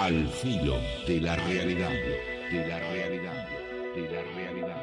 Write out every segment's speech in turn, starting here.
Al filo de la realidad, de la realidad, de la realidad.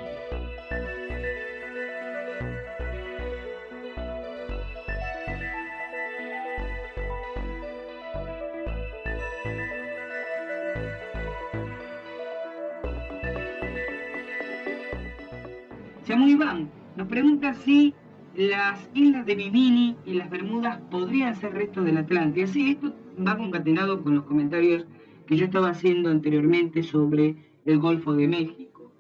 Llamo Iván, nos pregunta si las islas de Bimini y las Bermudas podrían ser restos de la Atlántida. Sí, esto va concatenado con los comentarios que yo estaba haciendo anteriormente sobre el Golfo de México.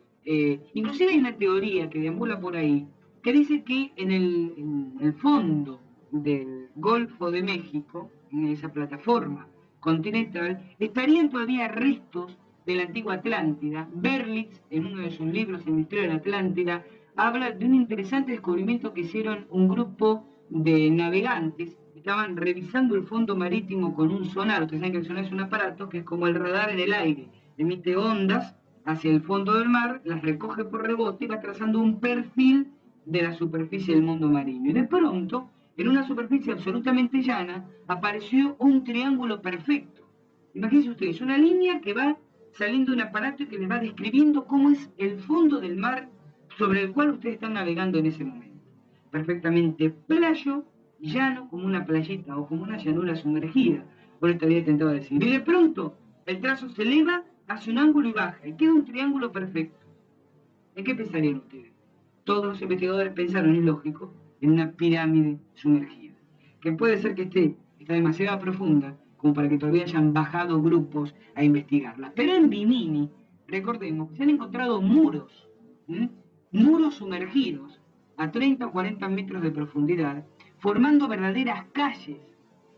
Inclusive hay una teoría que deambula por ahí, que dice que en el fondo del Golfo de México, en esa plataforma continental, estarían todavía restos de la antigua Atlántida. Berlitz, en uno de sus libros, El misterio de la Atlántida, habla de un interesante descubrimiento que hicieron un grupo de navegantes. Estaban revisando el fondo marítimo con un sonar. Ustedes saben que el sonar es un aparato que es como el radar en el aire. Emite ondas hacia el fondo del mar, las recoge por rebote y va trazando un perfil de la superficie del mundo marino. Y de pronto, en una superficie absolutamente llana, apareció un triángulo perfecto. Imagínense ustedes, una línea que va saliendo de un aparato y que les va describiendo cómo es el fondo del mar sobre el cual ustedes están navegando en ese momento. Perfectamente playo, llano, como una playita o como una llanura sumergida, por esto había intentado decir. Y de pronto el trazo se eleva hacia un ángulo y baja, y queda un triángulo perfecto. ¿En qué pensarían ustedes? Todos los investigadores pensaron, es lógico, en una pirámide sumergida, que puede ser que está demasiado profunda como para que todavía hayan bajado grupos a investigarla. Pero en Bimini, recordemos, se han encontrado muros, ¿m? Muros sumergidos a 30 o 40 metros de profundidad, formando verdaderas calles.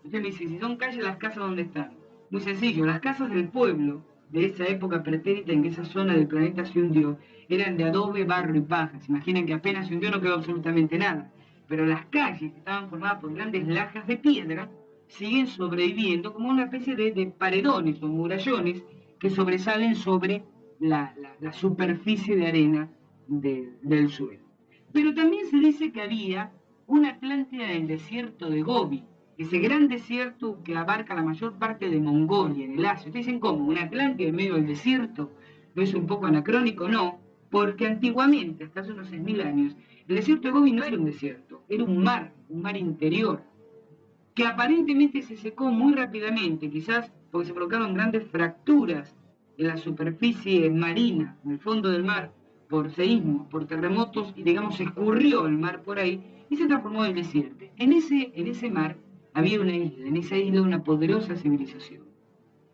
Usted me dice, si son calles, ¿las casas dónde están? Muy sencillo, las casas del pueblo de esa época pretérita en que esa zona del planeta se hundió, eran de adobe, barro y paja. Se imaginan que apenas se hundió no quedó absolutamente nada. Pero las calles, que estaban formadas por grandes lajas de piedra, siguen sobreviviendo como una especie de paredones o murallones que sobresalen sobre la superficie de arena del suelo. Pero también se dice que había una Atlántida en el desierto de Gobi, ese gran desierto que abarca la mayor parte de Mongolia, en el Asia. Ustedes dicen, ¿cómo? ¿Una Atlántida en medio del desierto? ¿No es un poco anacrónico? No, porque antiguamente, hasta hace unos 6.000 años, el desierto de Gobi no era un desierto, era un mar interior, que aparentemente se secó muy rápidamente, quizás porque se provocaron grandes fracturas en la superficie marina, en el fondo del mar, por seísmos, por terremotos, y digamos se escurrió el mar por ahí y se transformó en desierto. En ese mar había una isla, en esa isla una poderosa civilización.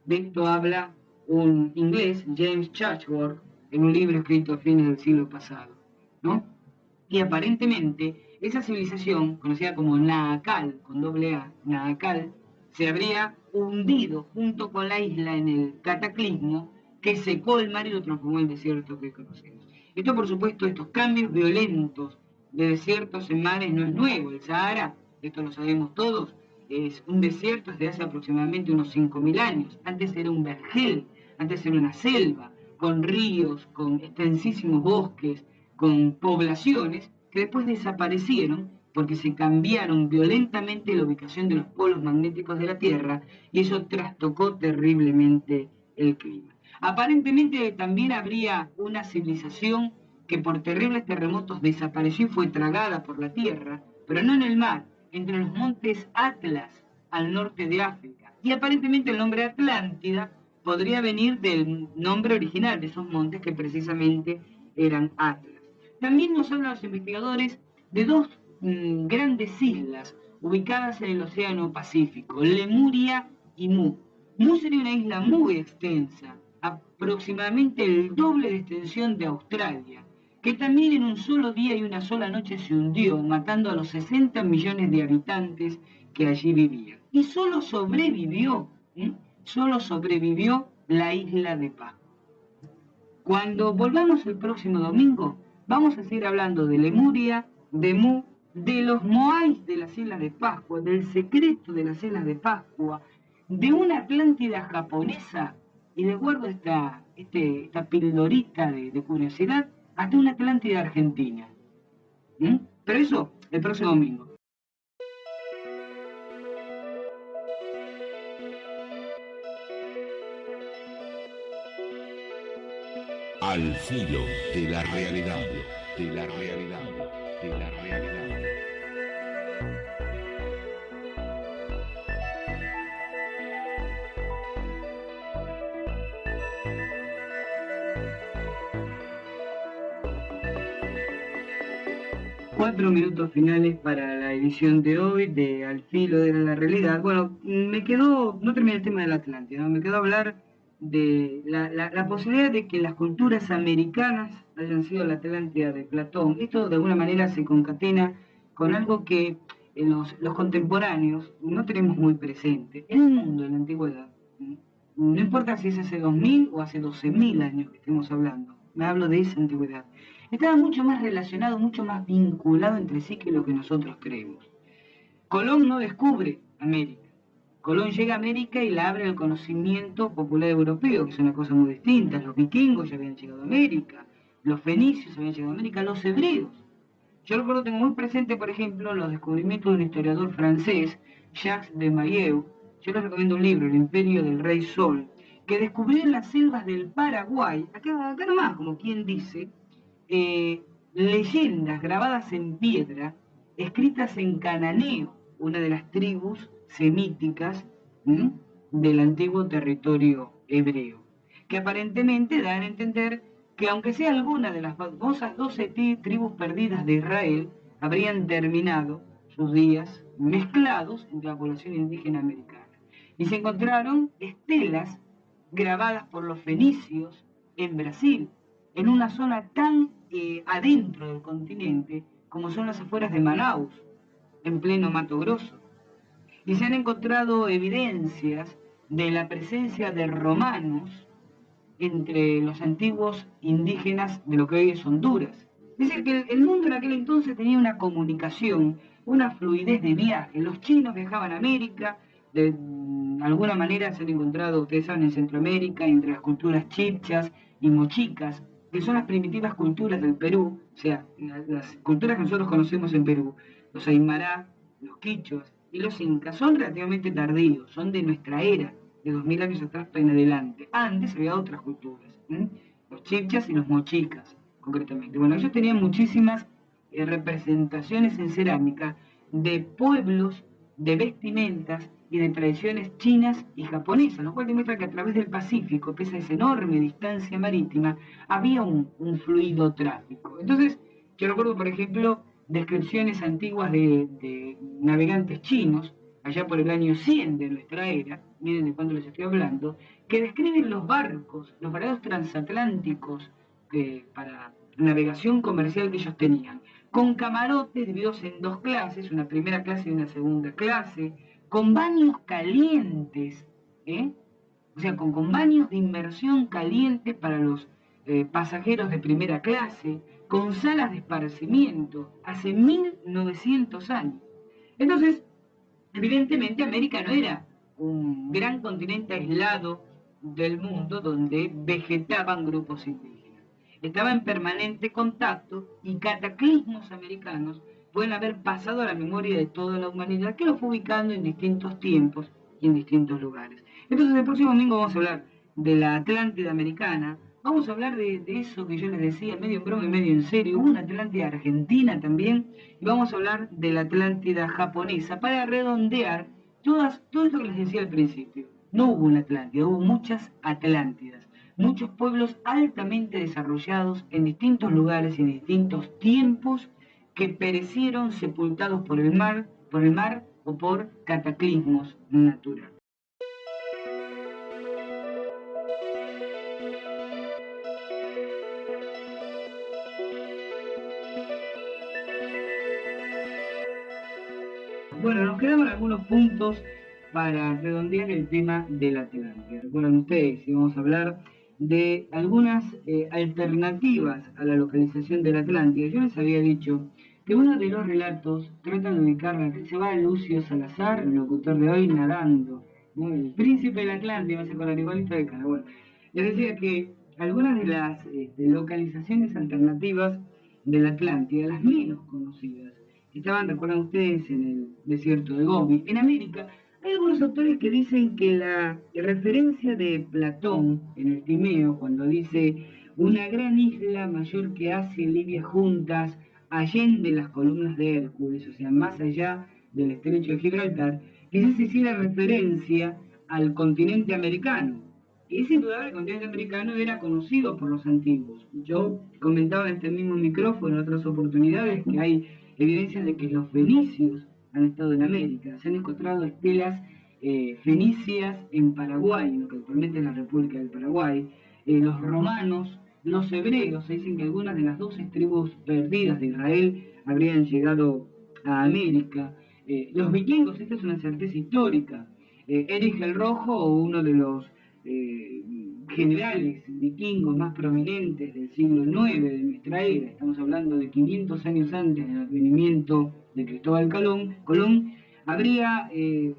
De esto habla un inglés, James Churchward, en un libro escrito a fines del siglo pasado, ¿no? Y aparentemente esa civilización, conocida como Naakal, con doble A, Naakal, se habría hundido junto con la isla en el cataclismo que secó el mar y lo transformó en desierto que conocemos. Esto, por supuesto, estos cambios violentos de desiertos en mares no es nuevo. El Sahara, esto lo sabemos todos, es un desierto desde hace aproximadamente unos 5.000 años. Antes era un vergel, antes era una selva, con ríos, con extensísimos bosques, con poblaciones que después desaparecieron porque se cambiaron violentamente la ubicación de los polos magnéticos de la Tierra y eso trastocó terriblemente el clima. Aparentemente también habría una civilización que por terribles terremotos desapareció y fue tragada por la Tierra, pero no en el mar, entre los montes Atlas al norte de África. Y aparentemente el nombre Atlántida podría venir del nombre original de esos montes que precisamente eran Atlas. También nos hablan los investigadores de dos grandes islas ubicadas en el Océano Pacífico, Lemuria y Mu. Mu sería una isla muy extensa, aproximadamente el doble de extensión de Australia, que también en un solo día y una sola noche se hundió, matando a los 60 millones de habitantes que allí vivían. Y solo sobrevivió la isla de Pascua. Cuando volvamos el próximo domingo, vamos a seguir hablando de Lemuria, de Mu, de los Moais de las Islas de Pascua, del secreto de las Islas de Pascua, de una Atlántida japonesa, y les guardo esta pildorita de curiosidad, hasta una Atlántida argentina. Pero eso, el próximo domingo. Al filo de la realidad, de la realidad, de la realidad. Cuatro minutos finales para la edición de hoy de Al filo de la realidad. Bueno, no terminé el tema de la Atlántida, ¿no? Me quedó hablar de la posibilidad de que las culturas americanas hayan sido la Atlántida de Platón. Esto de alguna manera se concatena con algo que en los contemporáneos no tenemos muy presente. El mundo en la antigüedad, no importa si es hace 2000 o hace 12.000 años que estemos hablando, me hablo de esa antigüedad, estaba mucho más relacionado, mucho más vinculado entre sí que lo que nosotros creemos. Colón no descubre América. Colón llega a América y la abre al conocimiento popular europeo, que es una cosa muy distinta. Los vikingos ya habían llegado a América, los fenicios habían llegado a América, los hebreos. Yo recuerdo, tengo muy presente, por ejemplo, los descubrimientos de un historiador francés, Jacques de Maillet. Yo les recomiendo un libro, El Imperio del Rey Sol, que descubrió en las selvas del Paraguay, acá nomás, como quien dice, leyendas grabadas en piedra, escritas en cananeo, una de las tribus semíticas del antiguo territorio hebreo, que aparentemente dan a entender que aunque sea alguna de las famosas 12 tribus perdidas de Israel, habrían terminado sus días mezclados entre la población indígena americana. Y se encontraron estelas grabadas por los fenicios en Brasil, en una zona tan adentro del continente como son las afueras de Manaus, en pleno Mato Grosso. Y se han encontrado evidencias de la presencia de romanos entre los antiguos indígenas de lo que hoy es Honduras. Es decir, que el mundo en aquel entonces tenía una comunicación, una fluidez de viaje. Los chinos viajaban a América, de alguna manera se han encontrado, ustedes saben, en Centroamérica, entre las culturas chipchas y mochicas, que son las primitivas culturas del Perú, o sea, las culturas que nosotros conocemos en Perú, los Aymará, los quichuas y los incas, son relativamente tardíos, son de nuestra era, de 2000 años atrás en adelante. Antes había otras culturas, los chipchas y los mochicas, concretamente. Bueno, ellos tenían muchísimas representaciones en cerámica de pueblos, de vestimentas y de tradiciones chinas y japonesas, lo cual demuestra que a través del Pacífico, pese a esa enorme distancia marítima, había un fluido tráfico. Entonces, yo recuerdo, por ejemplo, descripciones antiguas de navegantes chinos, allá por el año 100 de nuestra era, miren de cuándo les estoy hablando, que describen los barcos transatlánticos para navegación comercial que ellos tenían, con camarotes divididos en dos clases, una primera clase y una segunda clase, con baños calientes, o sea, con baños de inmersión caliente para los pasajeros de primera clase, con salas de esparcimiento, hace 1900 años. Entonces, evidentemente América no era un gran continente aislado del mundo donde vegetaban grupos indígenas. Estaba en permanente contacto y cataclismos americanos pueden haber pasado a la memoria de toda la humanidad que lo fue ubicando en distintos tiempos y en distintos lugares. Entonces el próximo domingo vamos a hablar de la Atlántida americana, vamos a hablar de eso que yo les decía, medio en broma y medio en serio, hubo una Atlántida argentina también, y vamos a hablar de la Atlántida japonesa para redondear todo esto que les decía al principio. No hubo una Atlántida, hubo muchas Atlántidas, muchos pueblos altamente desarrollados en distintos lugares y en distintos tiempos que perecieron sepultados por el mar o por cataclismos naturales. Bueno, nos quedaban algunos puntos para redondear el tema de la Atlántida. Recuerdan ustedes, y vamos a hablar de algunas alternativas a la localización de la Atlántida. Yo les había dicho que uno de los relatos trata de ubicarla, se va a Lucio Salazar, el locutor de hoy, nadando, ¿no? El príncipe de la Atlántida, vas a acordar igualito de cara. Bueno, les decía que algunas de las localizaciones alternativas de la Atlántida, las menos conocidas, estaban, recuerdan ustedes, en el desierto de Gobi. En América hay algunos autores que dicen que la referencia de Platón en el Timeo, cuando dice una gran isla mayor que Asia y Libia juntas, allende las columnas de Hércules, o sea, más allá del estrecho de Gibraltar, quizás se hiciera referencia al continente americano. Y es indudable que el continente americano era conocido por los antiguos. Yo comentaba en este mismo micrófono en otras oportunidades que hay evidencias de que los fenicios han estado en América. Se han encontrado estelas fenicias en Paraguay, en lo que actualmente es la República del Paraguay. Los romanos, los hebreos, se dicen que algunas de las 12 tribus perdidas de Israel habrían llegado a América. Los vikingos, esta es una certeza histórica. Erich el Rojo, uno de los eh, generales vikingos más prominentes del siglo IX de nuestra era, estamos hablando de 500 años antes del advenimiento de Cristóbal Colón habría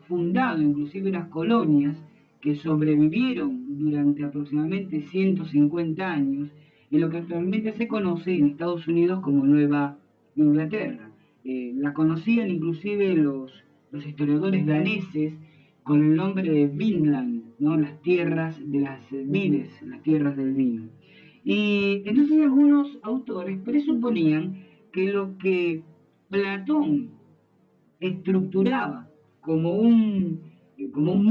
fundado inclusive unas colonias que sobrevivieron durante aproximadamente 150 años en lo que actualmente se conoce en Estados Unidos como Nueva Inglaterra. La conocían inclusive los historiadores daneses con el nombre de Vinland, ¿no? Las tierras de las vides, las tierras del vino. Y entonces algunos autores presuponían que lo que Platón estructuraba como un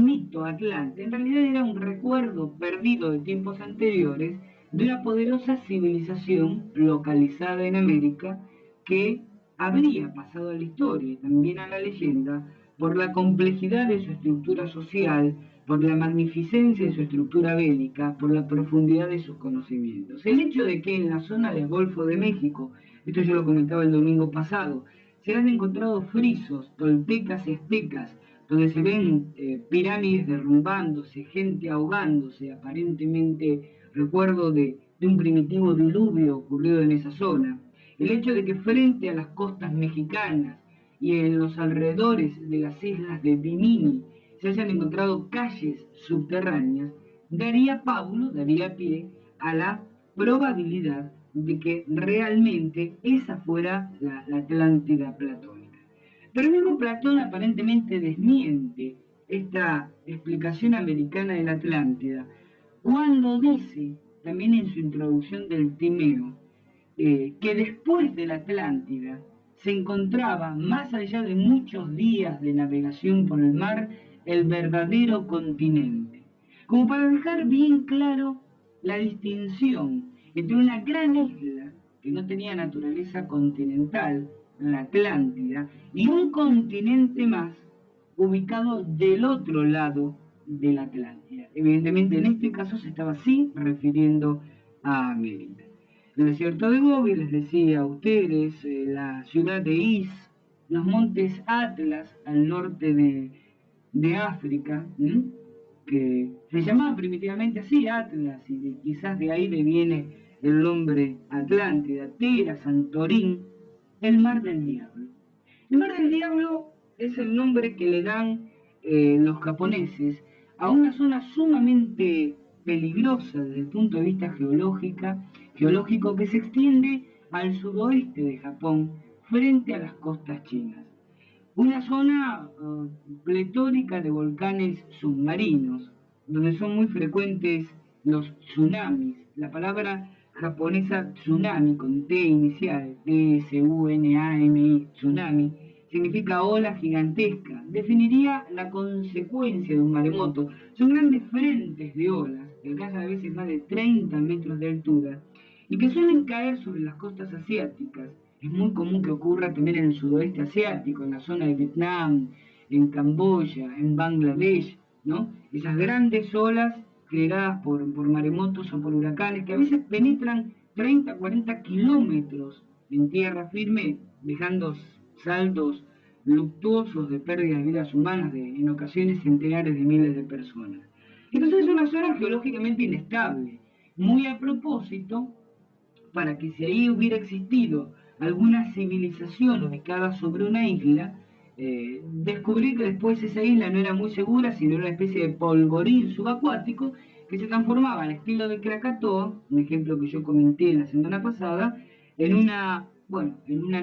mito atlante, en realidad era un recuerdo perdido de tiempos anteriores de una poderosa civilización localizada en América que habría pasado a la historia y también a la leyenda por la complejidad de su estructura social, por la magnificencia de su estructura bélica, por la profundidad de sus conocimientos. El hecho de que en la zona del Golfo de México, esto yo lo comentaba el domingo pasado, se han encontrado frisos, toltecas y aztecas, donde se ven pirámides derrumbándose, gente ahogándose, aparentemente recuerdo de un primitivo diluvio ocurrido en esa zona. El hecho de que frente a las costas mexicanas y en los alrededores de las islas de Bimini se hayan encontrado calles subterráneas, daría pie a la probabilidad de que realmente esa fuera la Atlántida platónica. Pero mismo Platón aparentemente desmiente esta explicación americana de la Atlántida cuando dice, también en su introducción del Timeo, que después de la Atlántida se encontraba, más allá de muchos días de navegación por el mar, el verdadero continente. Como para dejar bien claro la distinción entre una gran isla que no tenía naturaleza continental, la Atlántida, y un continente más ubicado del otro lado de la Atlántida. Evidentemente en este caso se estaba así refiriendo a América. El desierto de Gobi, les decía a ustedes, la ciudad de Is, los montes Atlas al norte de África, que se llamaban primitivamente así, Atlas, y quizás de ahí le viene el nombre Atlántida, Tera, Santorín, el Mar del Diablo. El Mar del Diablo es el nombre que le dan los japoneses a una zona sumamente peligrosa desde el punto de vista geológico que se extiende al sudoeste de Japón frente a las costas chinas. Una zona pletórica de volcanes submarinos, donde son muy frecuentes los tsunamis. La palabra japonesa tsunami con T inicial, T-S-U-N-A-M-I, tsunami, significa ola gigantesca. Definiría la consecuencia de un maremoto. Son grandes frentes de olas, que alcanzan a veces más de 30 metros de altura, y que suelen caer sobre las costas asiáticas. Es muy común que ocurra también en el sudoeste asiático, en la zona de Vietnam, en Camboya, en Bangladesh, ¿no? Esas grandes olas generadas por maremotos o por huracanes que a veces penetran 30, 40 kilómetros en tierra firme, dejando saldos luctuosos de pérdida de vidas humanas, en ocasiones centenares de miles de personas. Entonces es una zona geológicamente inestable, muy a propósito, para que si ahí hubiera existido alguna civilización ubicada sobre una isla, descubrí que después esa isla no era muy segura, sino era una especie de polvorín subacuático que se transformaba al estilo de Krakatoa, un ejemplo que yo comenté la semana pasada, en una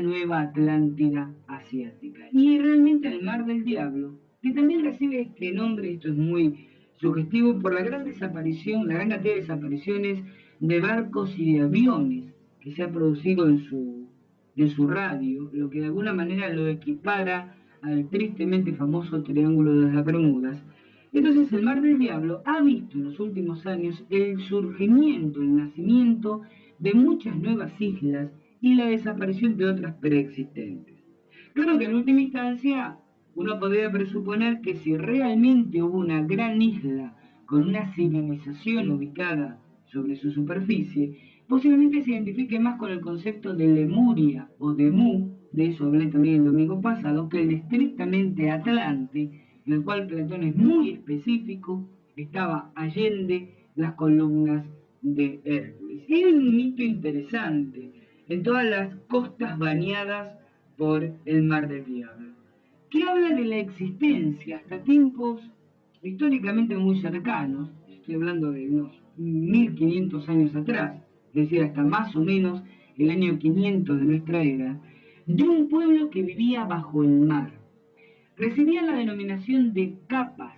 nueva Atlántida asiática. Y realmente el Mar del Diablo, que también recibe este nombre, esto es muy sugestivo por la gran desaparición, la gran cantidad de desapariciones de barcos y de aviones que se ha producido en su radio, lo que de alguna manera lo equipara al tristemente famoso Triángulo de las Bermudas. Entonces el Mar del Diablo ha visto en los últimos años el surgimiento, el nacimiento de muchas nuevas islas y la desaparición de otras preexistentes. Claro que en última instancia uno podría presuponer que si realmente hubo una gran isla con una civilización ubicada sobre su superficie, posiblemente se identifique más con el concepto de Lemuria o de Mu, de eso hablé también el domingo pasado, que el estrictamente Atlante, en el cual Platón es muy específico, estaba allende las columnas de Hércules. Y hay un mito interesante en todas las costas bañadas por el Mar del Diablo, que habla de la existencia hasta tiempos históricamente muy cercanos, estoy hablando de unos 1500 años atrás, es decir, hasta más o menos el año 500 de nuestra era, de un pueblo que vivía bajo el mar. Recibía la denominación de capas,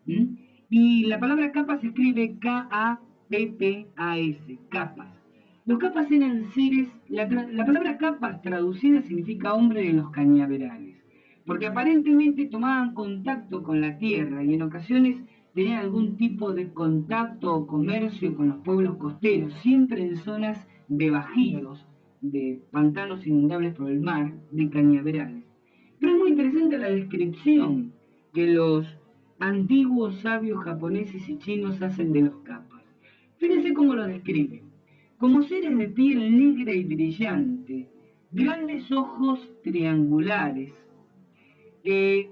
¿m? Y la palabra capa se escribe K-A-P-P-A-S, capas. Los capas eran seres, la palabra capas traducida significa hombre de los cañaverales, porque aparentemente tomaban contacto con la tierra y en ocasiones tenían algún tipo de contacto o comercio con los pueblos costeros, siempre en zonas de bajíos, de pantanos inundables por el mar, de cañaverales. Pero es muy interesante la descripción que los antiguos sabios japoneses y chinos hacen de los capas. Fíjense cómo lo describen. Como seres de piel negra y brillante, grandes ojos triangulares,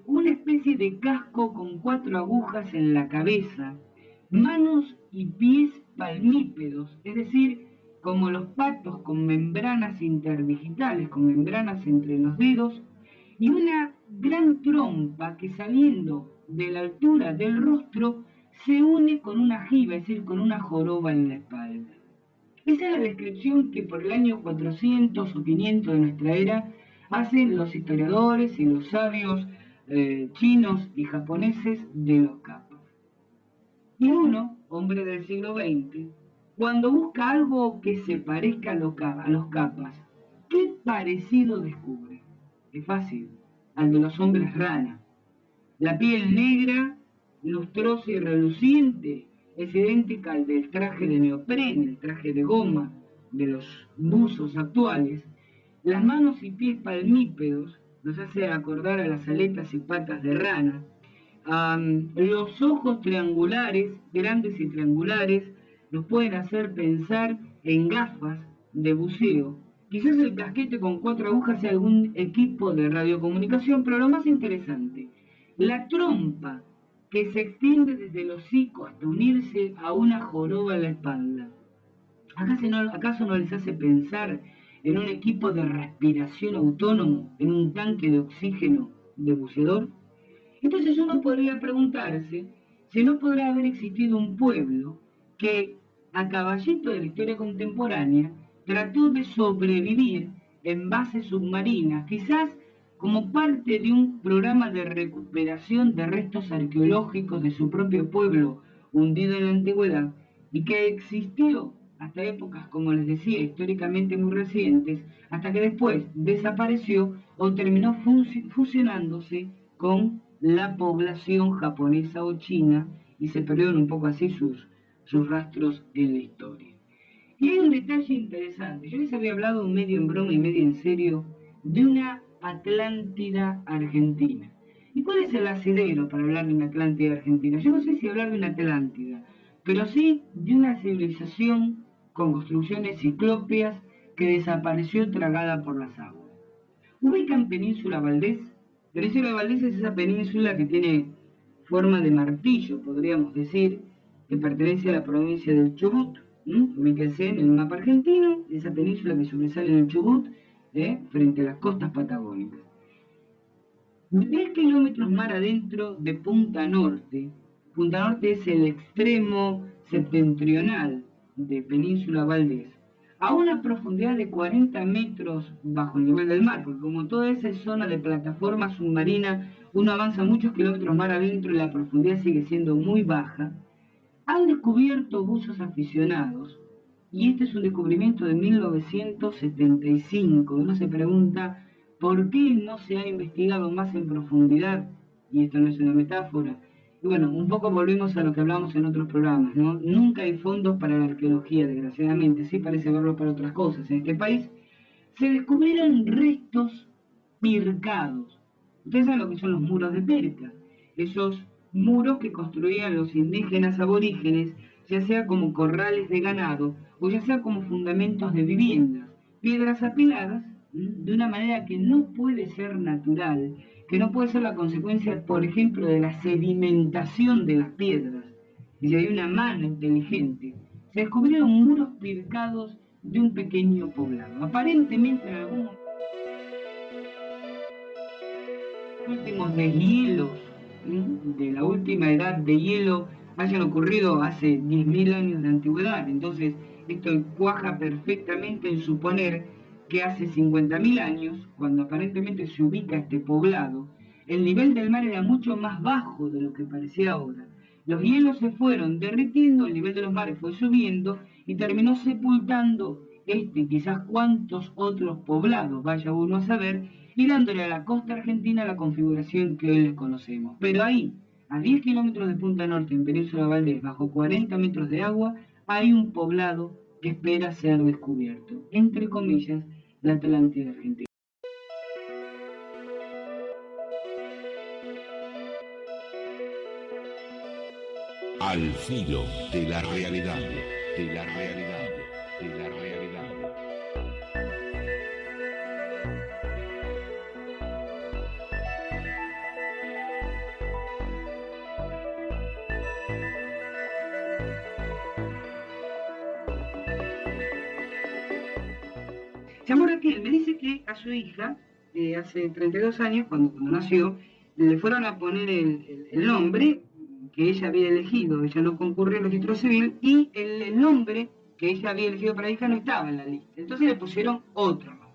una especie de casco con 4 agujas en la cabeza, manos y pies palmípedos, es decir, como los patos con membranas interdigitales, con membranas entre los dedos, y una gran trompa que saliendo de la altura del rostro se une con una jiba, es decir, con una joroba en la espalda. Esa es la descripción que por el año 400 o 500 de nuestra era hacen los historiadores y los sabios chinos y japoneses de los capas. Y uno, hombre del siglo XX, cuando busca algo que se parezca a los capas, ¿qué parecido descubre? Es fácil, al de los hombres rana. La piel negra, lustrosa y reluciente, es idéntica al del traje de neopreno, el traje de goma de los buzos actuales. Las manos y pies palmípedos nos hace acordar a las aletas y patas de rana. Los ojos triangulares, grandes y triangulares, nos pueden hacer pensar en gafas de buceo. Quizás el casquete con 4 agujas sea algún equipo de radiocomunicación, pero lo más interesante, la trompa que se extiende desde el hocico hasta unirse a una joroba en la espalda. ¿Acaso no les hace pensar en un equipo de respiración autónomo, en un tanque de oxígeno de buceador? Entonces uno podría preguntarse si no podrá haber existido un pueblo que, a caballito de la historia contemporánea, trató de sobrevivir en bases submarinas, quizás como parte de un programa de recuperación de restos arqueológicos de su propio pueblo hundido en la antigüedad, y que existió hasta épocas, como les decía, históricamente muy recientes, hasta que después desapareció o terminó fusionándose con la población japonesa o china y se perdieron un poco así sus rastros en la historia. Y hay un detalle interesante, yo les había hablado medio en broma y medio en serio de una Atlántida argentina. ¿Y cuál es el asidero para hablar de una Atlántida argentina? Yo no sé si hablar de una Atlántida, pero sí de una civilización con construcciones ciclópeas que desapareció tragada por las aguas. ¿Ubican Península Valdés? Península Valdés es esa península que tiene forma de martillo, podríamos decir, que pertenece a la provincia del Chubut. Ubíquense en el mapa argentino, esa península que sobresale en el Chubut, frente a las costas patagónicas. 10 kilómetros mar adentro de Punta Norte. Punta Norte es el extremo septentrional de Península Valdés, a una profundidad de 40 metros bajo el nivel del mar, porque como toda esa zona de plataforma submarina, uno avanza muchos kilómetros mar adentro y la profundidad sigue siendo muy baja. Han descubierto buzos aficionados Y este es un descubrimiento de 1975. Uno se pregunta por qué no se ha investigado más en profundidad, y esto no es una metáfora. Y bueno, un poco volvemos a lo que hablamos en otros programas, ¿no? Nunca hay fondos para la arqueología, desgraciadamente, sí parece haberlo para otras cosas. En este país se descubrieron restos pircados. Ustedes saben lo que son los muros de Pirca, esos muros que construían los indígenas aborígenes, ya sea como corrales de ganado o ya sea como fundamentos de viviendas, piedras apiladas de una manera que no puede ser natural, que no puede ser la consecuencia, por ejemplo, de la sedimentación de las piedras. Y si hay una mano inteligente, se descubrieron muros pircados de un pequeño poblado. Aparentemente en algún momento últimos deshielos de la última edad de hielo hayan ocurrido hace 10.000 años de antigüedad. Entonces, esto cuaja perfectamente en suponer que hace 50.000 años, cuando aparentemente se ubica este poblado, el nivel del mar era mucho más bajo de lo que parecía ahora. Los hielos se fueron derritiendo, el nivel de los mares fue subiendo y terminó sepultando este, quizás cuantos otros poblados, vaya uno a saber, y dándole a la costa argentina la configuración que hoy les conocemos. Pero ahí, a 10 kilómetros de Punta Norte, en Península Valdés, bajo 40 metros de agua, hay un poblado que espera ser descubierto, entre comillas, la Atlántida Argentina. Al filo de la realidad, de la realidad, de la realidad. Se llama Raquel, me dice que a su hija, hace 32 años, cuando nació, le fueron a poner el nombre que ella había elegido. Ella no concurrió al registro civil y el nombre que ella había elegido para la hija no estaba en la lista. Entonces le pusieron otro nombre.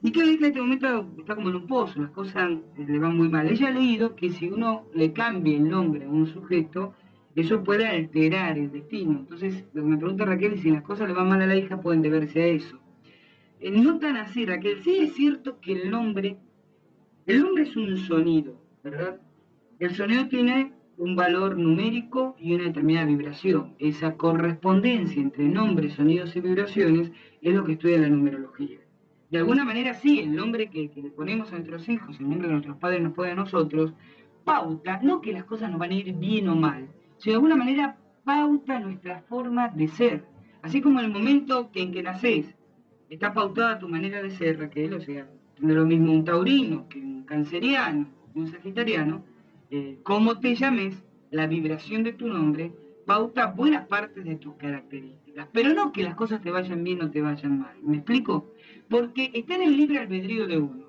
Y que la hija en este momento está como en un pozo, las cosas le van muy mal. Ella ha leído que si uno le cambia el nombre a un sujeto, eso puede alterar el destino. Entonces, lo que me pregunta Raquel es si las cosas le van mal a la hija, pueden deberse a eso. No tan así, Raquel. Sí es cierto que el nombre es un sonido, ¿verdad? El sonido tiene un valor numérico y una determinada vibración. Esa correspondencia entre nombres, sonidos y vibraciones es lo que estudia la numerología. De alguna manera sí, el nombre que le ponemos a nuestros hijos, el nombre que nuestros padres nos ponen a nosotros, pauta, no que las cosas nos van a ir bien o mal, sino de alguna manera pauta nuestra forma de ser. Así como el momento en que nacés, está pautada tu manera de ser, Raquel, o sea, no es lo mismo un taurino que un canceriano, un sagitariano, cómo te llames, la vibración de tu nombre, pauta buenas partes de tus características, pero no que las cosas te vayan bien o te vayan mal. ¿Me explico? Porque está en el libre albedrío de uno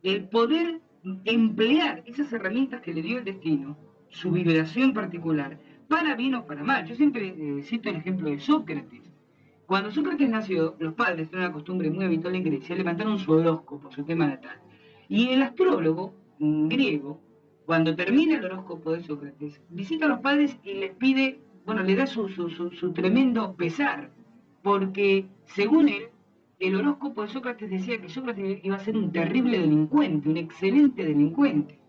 el poder emplear esas herramientas que le dio el destino, su vibración particular, para bien o para mal. Yo siempre cito el ejemplo de Sócrates. Cuando Sócrates nació, los padres, era una costumbre muy habitual en Grecia, levantaron su horóscopo, su tema natal. Y el astrólogo griego, cuando termina el horóscopo de Sócrates, visita a los padres y les pide, bueno, le da su tremendo pesar, porque según él, el horóscopo de Sócrates decía que Sócrates iba a ser un terrible delincuente, un excelente delincuente.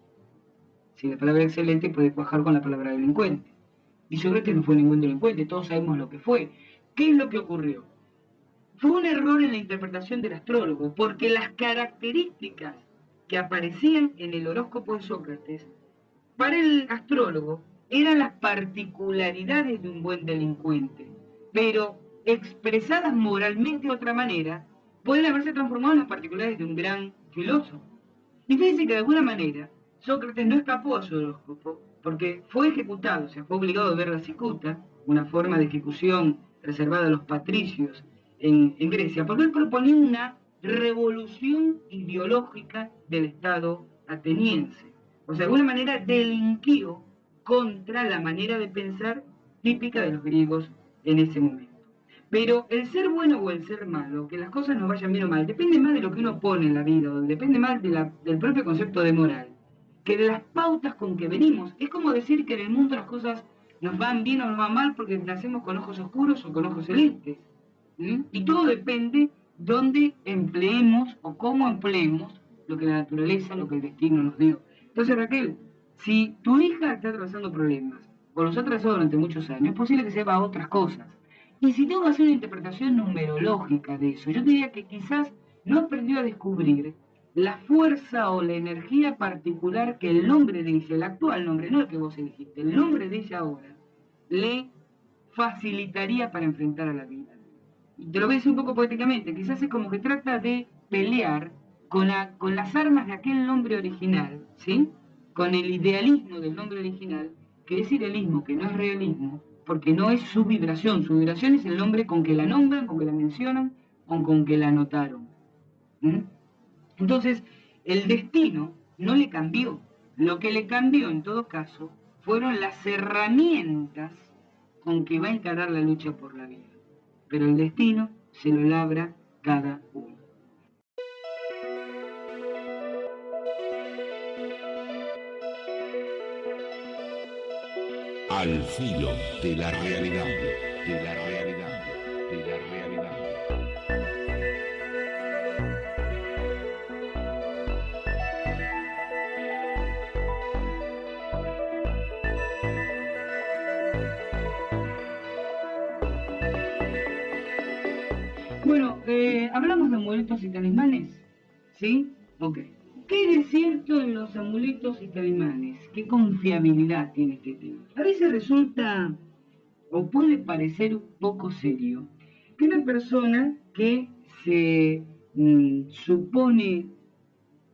Si la palabra excelente puede cuajar con la palabra delincuente. Y Sócrates no fue ningún delincuente, todos sabemos lo que fue. ¿Qué es lo que ocurrió? Fue un error en la interpretación del astrólogo, porque las características que aparecían en el horóscopo de Sócrates, para el astrólogo, eran las particularidades de un buen delincuente, pero expresadas moralmente de otra manera, pueden haberse transformado en las particularidades de un gran filósofo. Y fíjense que de alguna manera Sócrates no escapó a su horóscopo, porque fue ejecutado, o sea, fue obligado a ver la cicuta, una forma de ejecución reservada a los patricios en Grecia, porque él proponía una revolución ideológica del Estado ateniense. O sea, de alguna manera delinquió contra la manera de pensar típica de los griegos en ese momento. Pero el ser bueno o el ser malo, que las cosas nos vayan bien o mal, depende más de lo que uno pone en la vida, o depende más del propio concepto de moral, que de las pautas con que venimos. Es como decir que en el mundo las cosas nos van bien o nos van mal porque nacemos con ojos oscuros o con ojos celestes. Y todo depende dónde empleemos o cómo empleemos lo que la naturaleza, lo que el destino nos dio. Entonces, Raquel, si tu hija está atravesando problemas, o los ha atravesado durante muchos años, es posible que sepa otras cosas. Y si tengo que hacer una interpretación numerológica de eso, yo diría que quizás no aprendió a descubrir la fuerza o la energía particular que el nombre de ella, el actual nombre, no el que vos elegiste, el nombre de ella ahora, le facilitaría para enfrentar a la vida. Y te lo voy a decir un poco poéticamente, quizás es como que trata de pelear con las armas de aquel nombre original, ¿sí? Con el idealismo del nombre original, que es idealismo, que no es realismo, porque no es su vibración es el nombre con que la nombran, con que la mencionan, o con que la anotaron. ¿Mm? Entonces, el destino no le cambió. Lo que le cambió, en todo caso, fueron las herramientas con que va a encarar la lucha por la vida. Pero el destino se lo labra cada uno. Al filo de la realidad, de la realidad, de la realidad. Bueno, hablamos de amuletos y talismanes, ¿sí? Ok. ¿Qué es cierto en los amuletos y talismanes? ¿Qué confiabilidad tiene este tema? A veces resulta o puede parecer un poco serio que una persona que se supone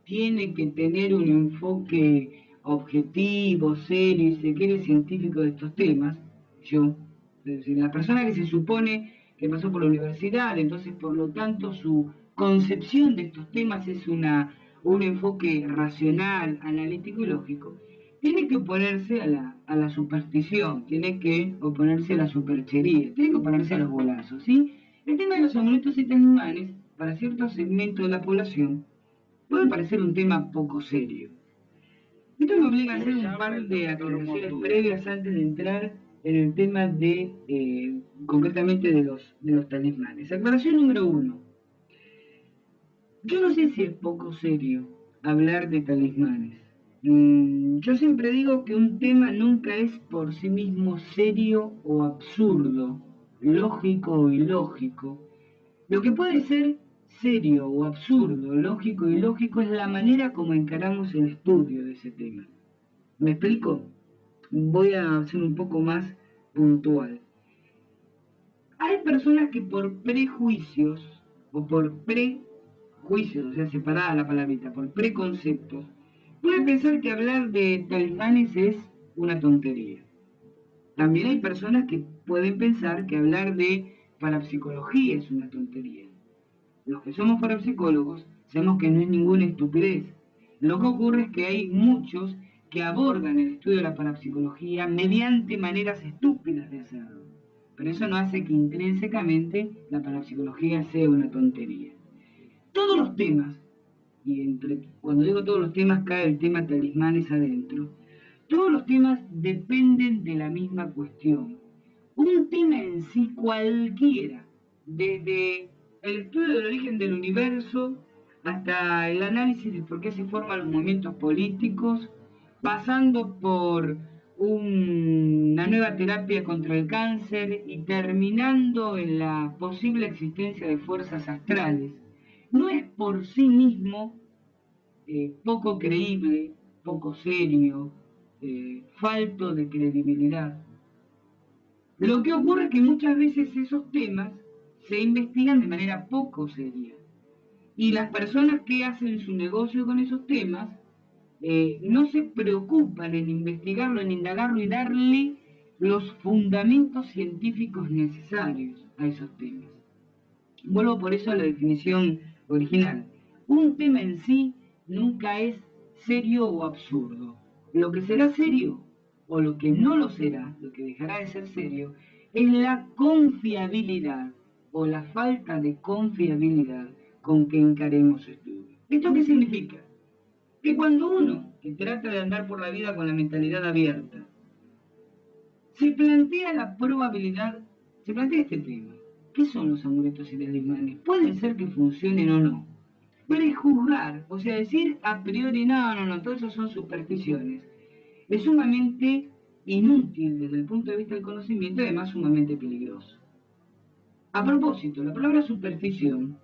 tiene que tener un enfoque objetivo, serio y se quiere científico de estos temas, yo, es decir, la persona que se supone que pasó por la universidad, entonces por lo tanto su concepción de estos temas es un enfoque racional, analítico y lógico, tiene que oponerse a la superstición, tiene que oponerse a la superchería, tiene que oponerse a los bolazos, ¿sí? El tema de los amuletos y talismanes, para ciertos segmentos de la población, puede parecer un tema poco serio. Esto me obliga a hacer un par de aclaraciones previas antes de entrar en el tema de, concretamente, de los talismanes. Aclaración número uno. Yo no sé si es poco serio hablar de talismanes. Yo siempre digo que un tema nunca es por sí mismo serio o absurdo, lógico o ilógico. Lo que puede ser serio o absurdo, lógico y ilógico es la manera como encaramos el estudio de ese tema. ¿Me explico? Voy a ser un poco más puntual. Hay personas que por prejuicios o por prejuicios, o sea, separada la palabrita, por preconceptos, pueden pensar que hablar de talismanes es una tontería. También hay personas que pueden pensar que hablar de parapsicología es una tontería. Los que somos parapsicólogos sabemos que no es ninguna estupidez. Lo que ocurre es que hay muchos que abordan el estudio de la parapsicología mediante maneras estúpidas de hacerlo. Pero eso no hace que intrínsecamente la parapsicología sea una tontería. Todos los temas, cuando digo todos los temas cae el tema talismanes adentro, todos los temas dependen de la misma cuestión. Un tema en sí cualquiera, desde el estudio del origen del universo hasta el análisis de por qué se forman los movimientos políticos, pasando por una nueva terapia contra el cáncer y terminando en la posible existencia de fuerzas astrales, no es por sí mismo poco creíble, poco serio, falto de credibilidad. Lo que ocurre es que muchas veces esos temas se investigan de manera poco seria. Y las personas que hacen su negocio con esos temas no se preocupan en investigarlo, en indagarlo y darle los fundamentos científicos necesarios a esos temas. Vuelvo por eso a la definición original. Un tema en sí nunca es serio o absurdo. Lo que será serio o lo que no lo será, lo que dejará de ser serio, es la confiabilidad o la falta de confiabilidad con que encaremos estudios. ¿Esto qué significa? Que cuando uno que trata de andar por la vida con la mentalidad abierta, se plantea la probabilidad, se plantea este tema. ¿Qué son los amuletos y talismanes? Puede ser que funcionen o no. Prejuzgar, o sea, decir a priori, no, todo eso son supersticiones, es sumamente inútil desde el punto de vista del conocimiento y además sumamente peligroso. A propósito, la palabra superstición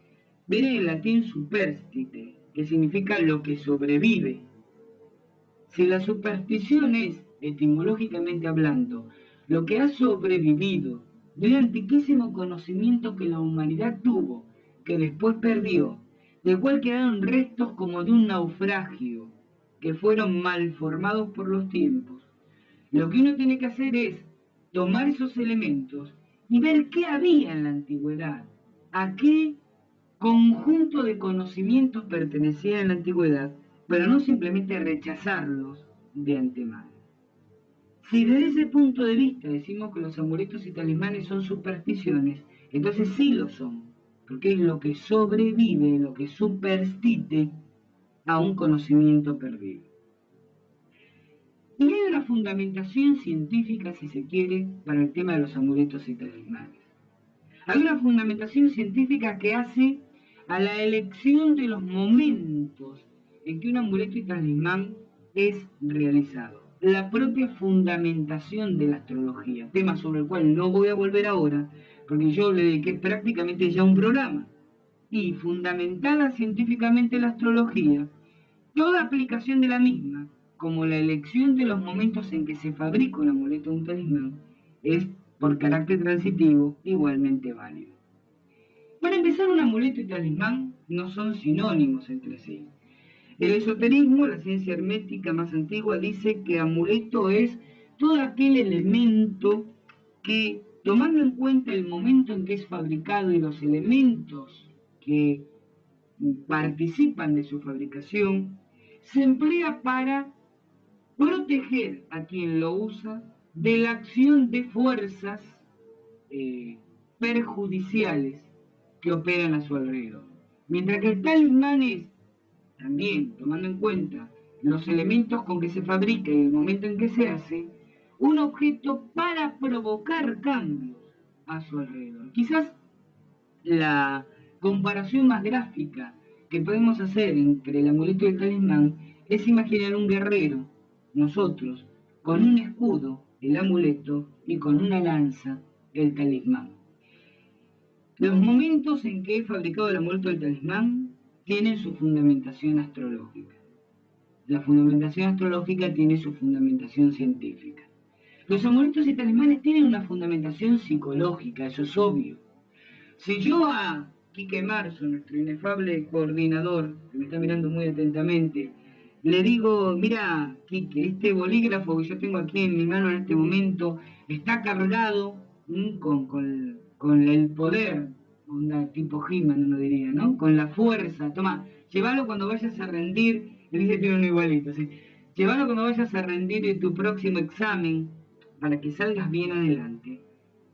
viene del latín superstite, que significa lo que sobrevive. Si la superstición es, etimológicamente hablando, lo que ha sobrevivido de un antiquísimo conocimiento que la humanidad tuvo, que después perdió, del cual quedaron restos como de un naufragio, que fueron malformados por los tiempos, lo que uno tiene que hacer es tomar esos elementos y ver qué había en la antigüedad, a qué conjunto de conocimientos pertenecía en la antigüedad, pero no simplemente rechazarlos de antemano. Si desde ese punto de vista decimos que los amuletos y talismanes son supersticiones, entonces sí lo son, porque es lo que sobrevive, lo que superstite a un conocimiento perdido. Y hay una fundamentación científica, si se quiere, para el tema de los amuletos y talismanes. Hay una fundamentación científica que hace a la elección de los momentos en que un amuleto y talismán es realizado. La propia fundamentación de la astrología, tema sobre el cual no voy a volver ahora, porque yo le dediqué prácticamente ya un programa. Y fundamentada científicamente la astrología, toda aplicación de la misma, como la elección de los momentos en que se fabrica un amuleto o un talismán, es por carácter transitivo igualmente válido. Para empezar, un amuleto y talismán no son sinónimos entre sí. El esoterismo, la ciencia hermética más antigua, dice que amuleto es todo aquel elemento que, tomando en cuenta el momento en que es fabricado y los elementos que participan de su fabricación, se emplea para proteger a quien lo usa de la acción de fuerzas perjudiciales que operan a su alrededor. Mientras que el talismán es, también tomando en cuenta los elementos con que se fabrica y el momento en que se hace, un objeto para provocar cambios a su alrededor. Quizás la comparación más gráfica que podemos hacer entre el amuleto y el talismán es imaginar un guerrero, nosotros, con un escudo, el amuleto, y con una lanza, el talismán. Los momentos en que he fabricado el amuleto del talismán tienen su fundamentación astrológica. La fundamentación astrológica tiene su fundamentación científica. Los amuletos y talismanes tienen una fundamentación psicológica, eso es obvio. Si yo a Quique Marzo, nuestro inefable coordinador, que me está mirando muy atentamente, le digo, mira, Quique, este bolígrafo que yo tengo aquí en mi mano en este momento está cargado con el poder, onda tipo He-Man, uno diría, ¿no? Con la fuerza, toma, llévalo cuando vayas a rendir, y dice tiene uno igualito, ¿sí? Llévalo cuando vayas a rendir tu próximo examen para que salgas bien adelante.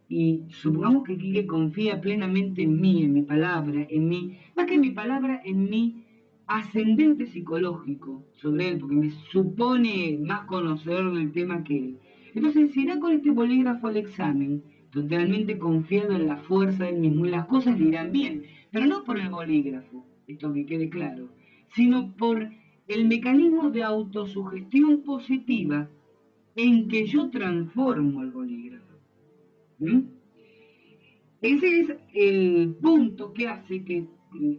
Y supongamos que Quique confía plenamente en mí, en mi palabra, en mí, más que en mi palabra, en mi ascendente psicológico sobre él, porque me supone más conocedor del tema que él. Entonces, si irá con este bolígrafo al examen, totalmente confiado en la fuerza del mismo, y las cosas le irán bien, pero no por el bolígrafo, esto que quede claro, sino por el mecanismo de autosugestión positiva en que yo transformo el bolígrafo. ¿Mm? Ese es el punto que hace que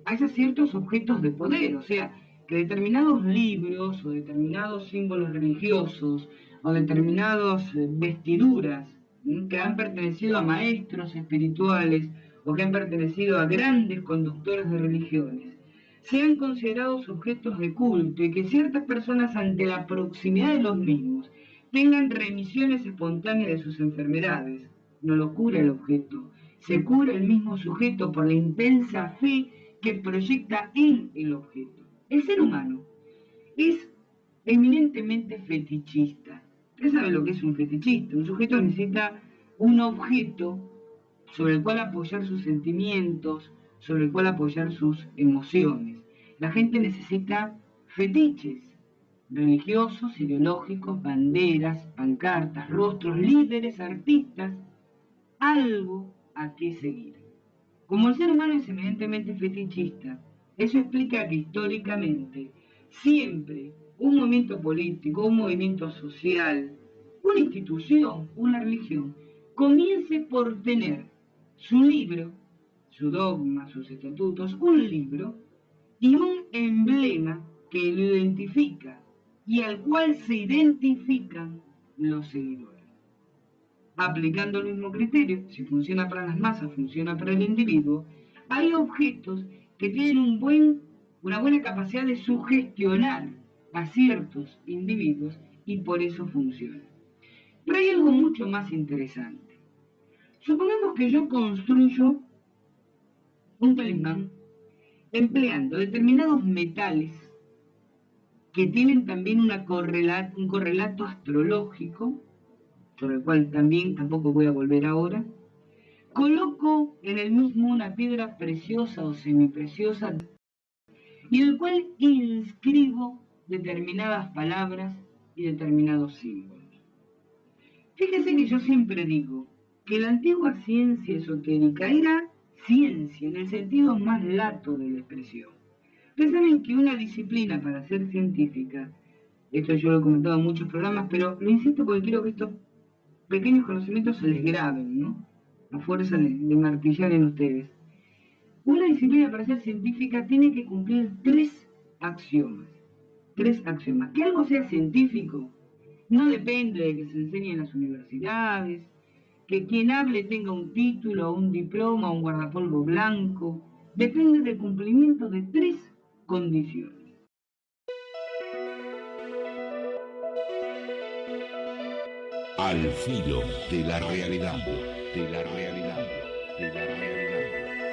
haya ciertos objetos de poder, o sea, que determinados libros o determinados símbolos religiosos o determinadas vestiduras que han pertenecido a maestros espirituales o que han pertenecido a grandes conductores de religiones, sean considerados objetos de culto y que ciertas personas ante la proximidad de los mismos tengan remisiones espontáneas de sus enfermedades. No lo cura el objeto, se cura el mismo sujeto por la intensa fe que proyecta en el objeto. El ser humano es eminentemente fetichista. Usted sabe lo que es un fetichista. Un sujeto necesita un objeto sobre el cual apoyar sus sentimientos, sobre el cual apoyar sus emociones. La gente necesita fetiches. religiosos, ideológicos, banderas, pancartas, rostros, líderes, artistas, algo a qué seguir. Como el ser humano es eminentemente fetichista, eso explica que históricamente siempre un movimiento político, un movimiento social, una institución, una religión, comience por tener su libro, su dogma, sus estatutos, un libro y un emblema que lo identifica y al cual se identifican los seguidores. Aplicando el mismo criterio, si funciona para las masas, funciona para el individuo, hay objetos que tienen una buena capacidad de sugestionar a ciertos individuos y por eso funcionan. Pero hay algo mucho más interesante. Supongamos que yo construyo un talismán empleando determinados metales que tienen también un correlato astrológico, sobre el cual también tampoco voy a volver ahora. Coloco en el mismo una piedra preciosa o semipreciosa y en el cual inscribo determinadas palabras y determinados símbolos. Fíjese que yo siempre digo que la antigua ciencia esotérica era ciencia en el sentido más lato de la expresión. Ustedes saben que una disciplina para ser científica, esto yo lo he comentado en muchos programas, pero lo insisto porque quiero que estos pequeños conocimientos se les graben, ¿no? A fuerza de martillar en ustedes. Una disciplina para ser científica tiene que cumplir tres axiomas. Que algo sea científico no depende de que se enseñe en las universidades, que quien hable tenga un título, un diploma, un guardapolvo blanco. Depende del cumplimiento de tres condiciones. Al filo de la realidad, de la realidad, de la realidad.